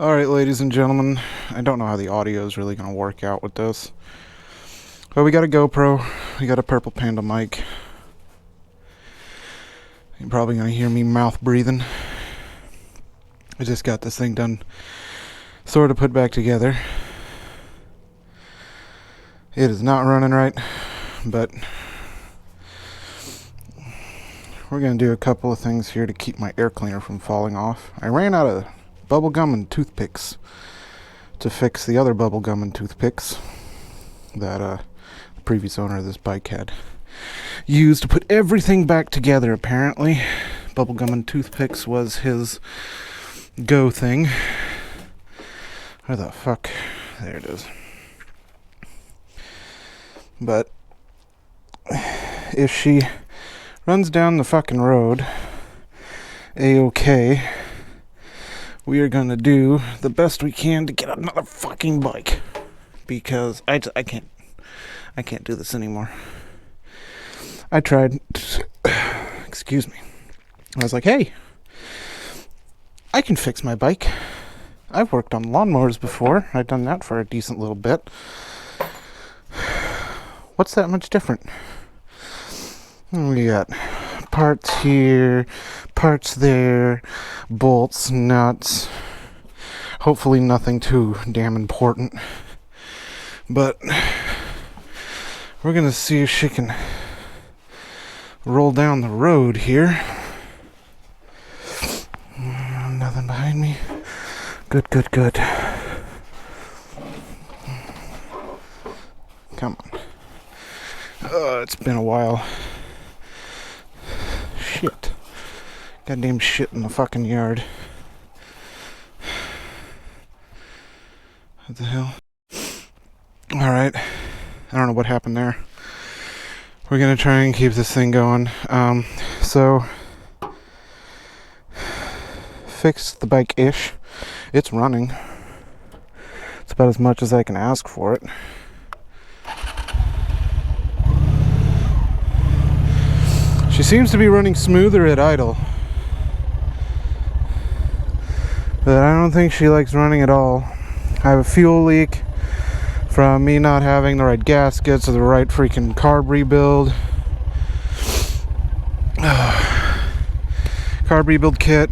Alright, ladies and gentlemen, I don't know how the audio is really going to work out with this. But we got a GoPro, we got a Purple Panda mic. You're probably going to hear me mouth breathing. I just got this thing done, sort of put back together. It is not running right, but we're going to do a couple of things here to keep my air cleaner from falling off. I ran out of bubble gum and toothpicks to fix the other bubble gum and toothpicks that the previous owner of this bike had used to put everything back together. Apparently bubble gum and toothpicks was his go thing. Where the fuck? There it is. But if she runs down the fucking road a-okay, we are gonna do the best we can to get another fucking bike, because I can't do this anymore. I tried. Excuse me. I was like, hey, I can fix my bike. I've worked on lawnmowers before. I've done that for a decent little bit. What's that much different? We got parts here, parts there, bolts, nuts. Hopefully nothing too damn important. But we're gonna see if she can roll down the road here. Nothing behind me. Good. Come on. It's been a while. Shit. Goddamn shit in the fucking yard. What the hell? Alright. I don't know what happened there. We're gonna try and keep this thing going. So fixed the bike-ish. It's running. It's about as much as I can ask for it. She seems to be running smoother at idle, but I don't think she likes running at all. I have a fuel leak from me not having the right gaskets or the right freaking carb rebuild. Carb rebuild kit.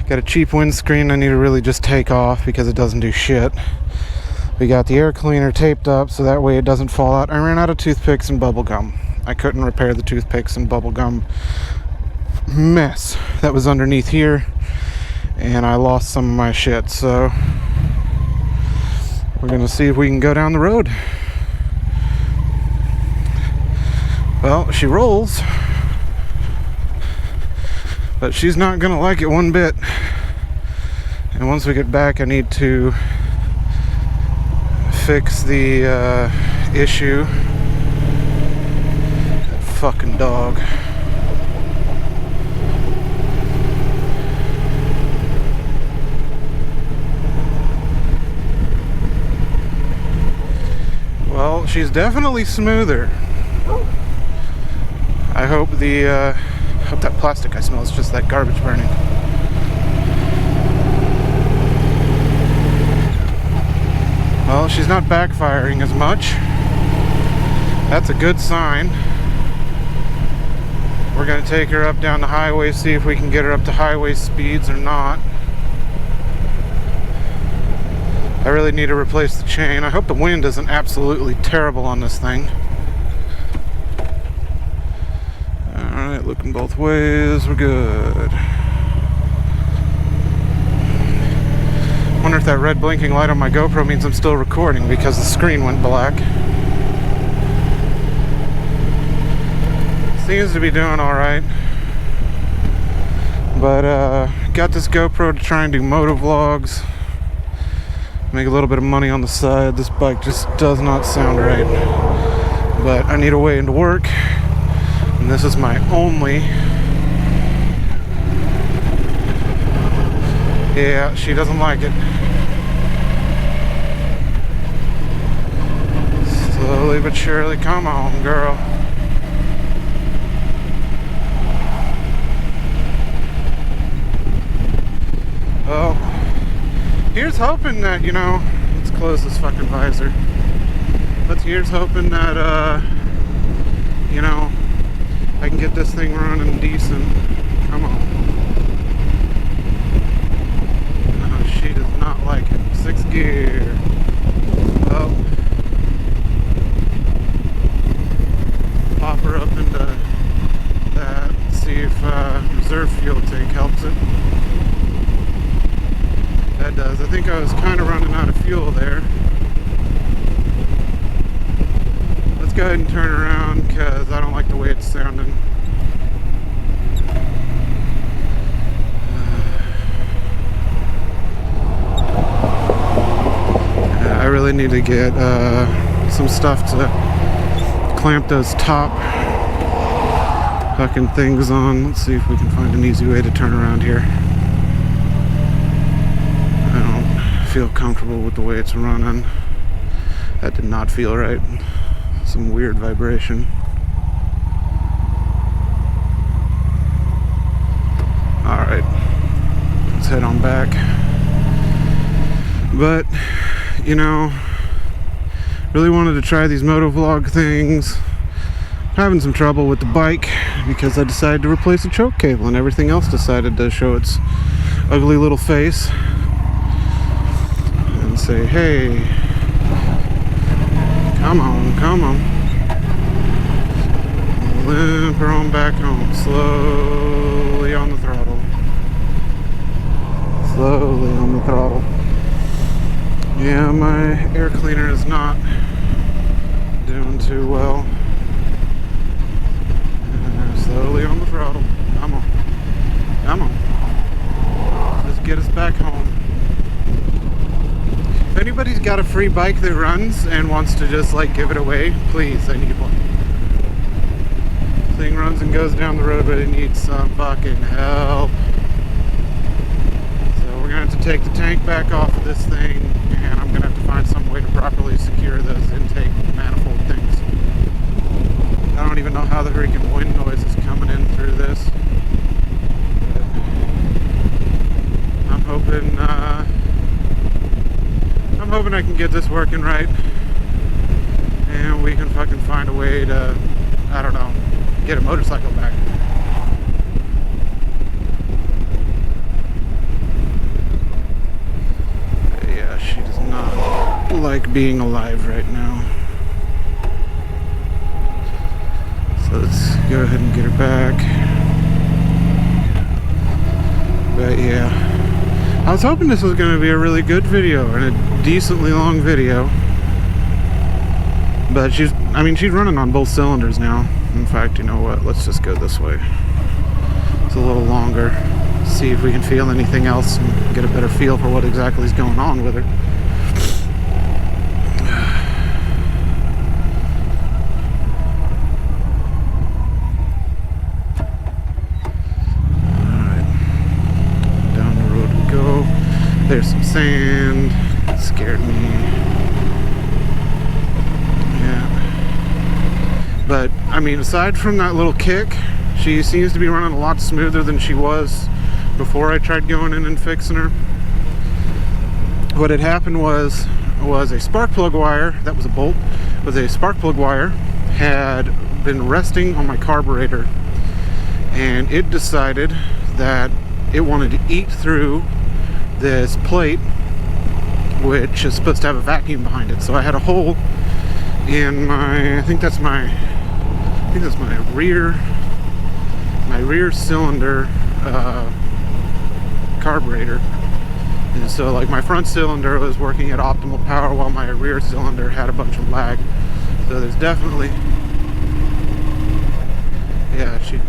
Got a cheap windscreen I need to really just take off because it doesn't do shit. We got the air cleaner taped up so that way it doesn't fall out. I ran out of toothpicks and bubble gum. I couldn't repair the toothpicks and bubblegum mess that was underneath here, and I lost some of my shit, so we're gonna see if we can go down the road. Well, she rolls, but she's not gonna like it one bit. And once we get back, I need to fix the issue. Fucking dog. Well, she's definitely smoother. I hope hope that plastic I smell is just that garbage burning. Well, she's not backfiring as much. That's a good sign. We're going to take her up down the highway, see if we can get her up to highway speeds or not. I really need to replace the chain. I hope the wind isn't absolutely terrible on this thing. Alright, looking both ways, we're good. Wonder if that red blinking light on my GoPro means I'm still recording because the screen went black. Seems to be doing alright. But got this GoPro to try and do motovlogs. Make a little bit of money on the side. This bike just does not sound right. But I need a way into work. And this is my only. Yeah, she doesn't like it. Slowly but surely, come on, girl. Well, Here's hoping that, you know, let's close this fucking visor. But here's hoping that, you know, I can get this thing running decent. Come on. Oh, she does not like it. 6th gear. Oh. Pop her up into that. See if reserve fuel tank helps it. That does. I think I was kind of running out of fuel there. Let's go ahead and turn around because I don't like the way it's sounding. I really need to get some stuff to clamp those top fucking things on. Let's see if we can find an easy way to turn around here. I don't feel comfortable with the way it's running. That did not feel right. Some weird vibration. Alright, let's head on back. But, you know, really wanted to try these motovlog things. Having some trouble with the bike because I decided to replace the choke cable and everything else decided to show its ugly little face and say, hey, come on, come on. Limp her on back home, slowly on the throttle. Slowly on the throttle. Yeah, my air cleaner is not doing too well. Slowly on the throttle. Come on. Come on. Let's get us back home. If anybody's got a free bike that runs and wants to just like give it away, please, I need one. Thing runs and goes down the road, but it needs some fucking help. So we're gonna have to take the tank back off of this thing, and I'm gonna have to find some way to properly secure those intake manifold things. I don't even know how the freaking wind noise is coming in through this. But I'm hoping I can get this working right, and we can fucking find a way to, I don't know, get a motorcycle back. Yeah, she does not like being alive right now. So let's go ahead and get her back. But yeah, I was hoping this was going to be a really good video and a decently long video. But she's running on both cylinders now. In fact, you know what? Let's just go this way. It's a little longer. See if we can feel anything else and get a better feel for what exactly is going on with her. Alright. Down the road we go. There's some sand. It scared me. But, I mean, aside from that little kick, she seems to be running a lot smoother than she was before I tried going in and fixing her. What had happened was a spark plug wire, that was a bolt, was a spark plug wire, had been resting on my carburetor, and it decided that it wanted to eat through this plate, which is supposed to have a vacuum behind it. So I had a hole in my, I think that's my rear cylinder carburetor. And so like my front cylinder was working at optimal power while my rear cylinder had a bunch of lag. So there's definitely, yeah, she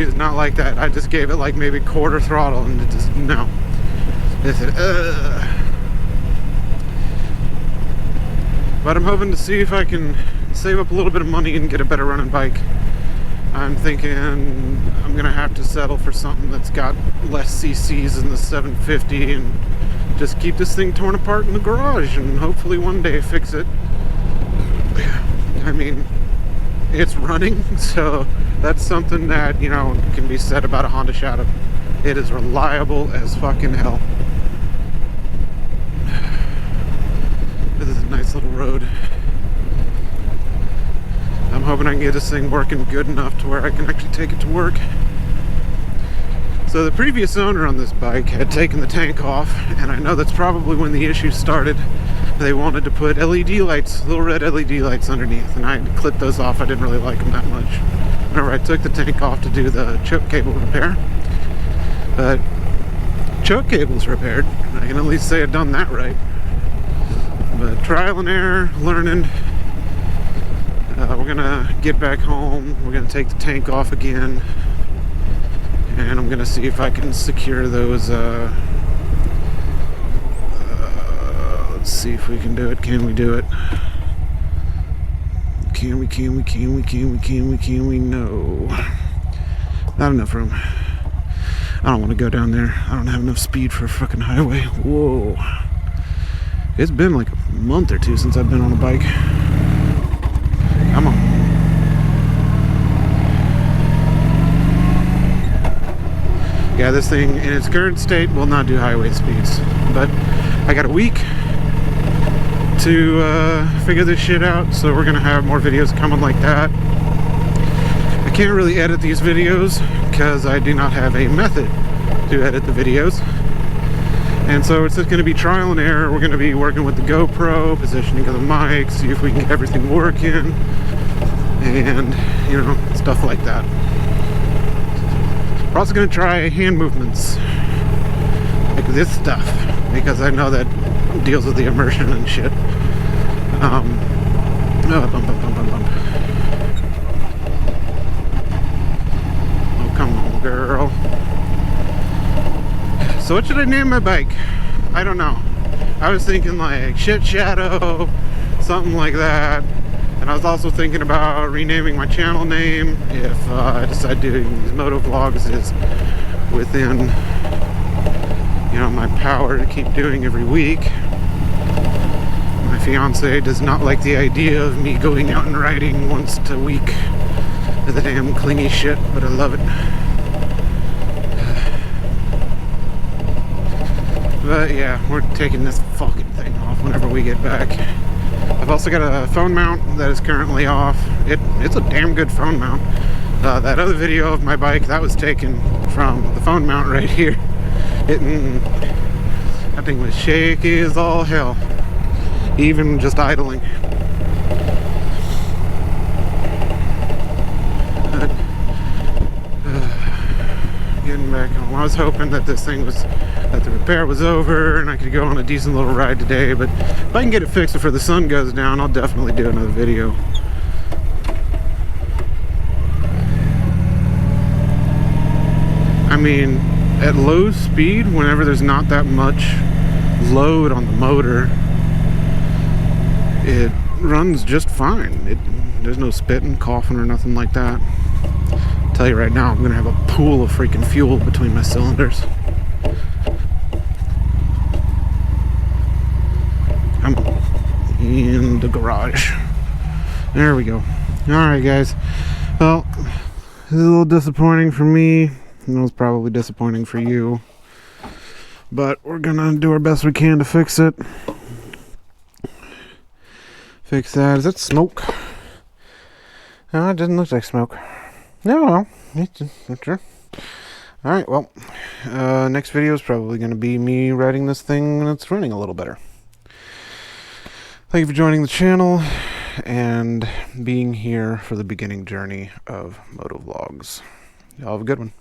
does not like that. I just gave it like maybe quarter throttle and it just, no. It said, But I'm hoping to see if I can save up a little bit of money and get a better running bike. I'm thinking I'm gonna have to settle for something that's got less CCs than the 750 and just keep this thing torn apart in the garage and hopefully one day fix it. I mean, it's running, so that's something that, you know, can be said about a Honda Shadow. It is reliable as fucking hell. This is a nice little road. I'm hoping I can get this thing working good enough to where I can actually take it to work. So the previous owner on this bike had taken the tank off, and I know that's probably when the issue started. They wanted to put LED lights, little red LED lights underneath, and I had to clip those off. I didn't really like them that much. Whenever I took the tank off to do the choke cable repair. But choke cable's repaired. I can at least say I've done that right. But trial and error, learning. We're gonna get back home. We're gonna take the tank off again. And I'm gonna see if I can secure those, let's see if we can do it. Can we do it? Can we? No. Not enough room. I don't want to go down there. I don't have enough speed for a fucking highway. Whoa. It's been like a month or two since I've been on a bike. Come on. Yeah, this thing in its current state will not do highway speeds. But I got a week to figure this shit out, so we're gonna have more videos coming like that. I can't really edit these videos because I do not have a method to edit the videos, and so it's just going to be trial and error. We're going to be working with the GoPro, positioning of the mic, see if we can get everything working, and you know, stuff like that. We're also going to try hand movements like this stuff, because I know that deals with the immersion and shit. Oh, bump. Oh, come on, girl. So what should I name my bike? I don't know. I was thinking like Shit Shadow, something like that. And I was also thinking about renaming my channel name if I decide doing these motovlogs is within, you know, my power to keep doing every week. My fiance does not like the idea of me going out and riding once a week to the damn clingy shit, but I love it. But yeah, we're taking this fucking thing off whenever we get back. I've also got a phone mount that is currently off. It's a damn good phone mount. That other video of my bike, that was taken from the phone mount right here. That thing was shaky as all hell. Even just idling. Getting back home. I was hoping that this thing was, that the repair was over and I could go on a decent little ride today, but if I can get it fixed before the sun goes down, I'll definitely do another video. I mean, at low speed, whenever there's not that much load on the motor, it runs just fine. There's no spitting, coughing, or nothing like that. I'll tell you right now, I'm gonna have a pool of freaking fuel between my cylinders. I'm in the garage. There we go. Alright guys, well, this is a little disappointing for me. It was probably disappointing for you, but we're gonna do our best we can to fix it. Fix that. Is that smoke? No, it doesn't look like smoke. No, it's just sure. Alright, well, next video is probably going to be me riding this thing when it's running a little better. Thank you for joining the channel and being here for the beginning journey of motovlogs. Y'all have a good one.